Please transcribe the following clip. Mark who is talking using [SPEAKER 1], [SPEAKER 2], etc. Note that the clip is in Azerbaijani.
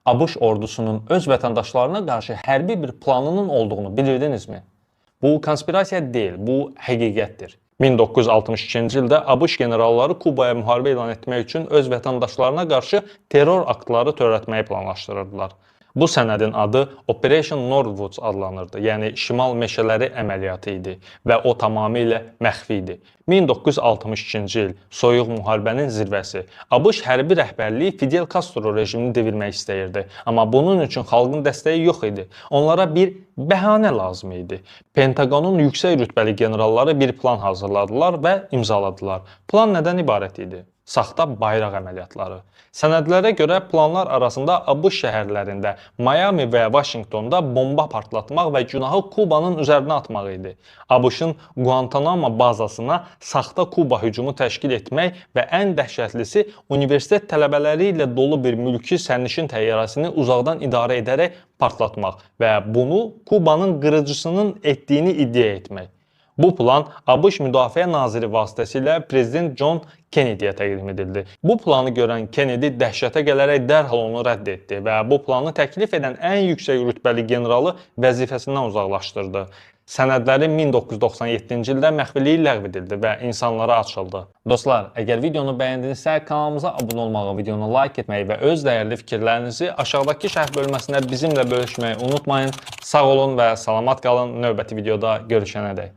[SPEAKER 1] ABŞ ordusunun öz vətəndaşlarına qarşı hərbi bir planının olduğunu bilirdinizmi? Bu konspirasiya deyil, bu həqiqətdir. 1962-ci ildə ABŞ generalları Kubaya müharibə elan etmək üçün öz vətəndaşlarına qarşı terror aktları törətməyi planlaşdırırdılar. Bu sənədin adı Operation Northwoods adlanırdı, yəni Şimal Meşələri əməliyyatı idi və o tamamilə məxfi idi. 1962-ci il soyuq müharibənin zirvəsi. ABŞ hərbi rəhbərliyi Fidel Castro rejimini devirmək istəyirdi, amma bunun üçün xalqın dəstəyi yox idi. Onlara bir bəhanə lazım idi. Pentagonun yüksək rütbəli generalları bir plan hazırladılar və imzaladılar. Plan nədən ibarət idi? Saxta bayraq əməliyyatları. Sənədlərə görə planlar arasında ABŞ şəhərlərində, Miami və Washingtonda bomba partlatmaq və günahı Kubanın üzərinə atmaq idi. ABŞ-ın Guantanamo bazasına saxta Kuba hücumu təşkil etmək və ən dəhşətlisi universitet tələbələri ilə dolu bir mülki sərnişin təyyarəsini uzaqdan idarə edərək partlatmaq və bunu Kubanın qırıcısının etdiyini iddia etmək. Bu plan ABŞ Müdafiə Naziri vasitəsilə Prezident John Kennedy'yə təqdim edildi. Bu planı görən Kennedy dəhşətə gələrək dərhal onu rədd etdi və bu planı təklif edən ən yüksək rütbəli generalı vəzifəsindən uzaqlaşdırdı. Sənədləri 1997-ci ildə məxfiliyi ləğv edildi və insanlara açıldı. Dostlar, əgər videonu bəyəndinizsə, kanalımıza abunə olmağı, videonu like etməyi və öz dəyərli fikirlərinizi aşağıdakı şərh bölməsində bizimlə bölüşməyi unutmayın. Sağ olun və salamat qalın. Növbəti videoda görüşənədək.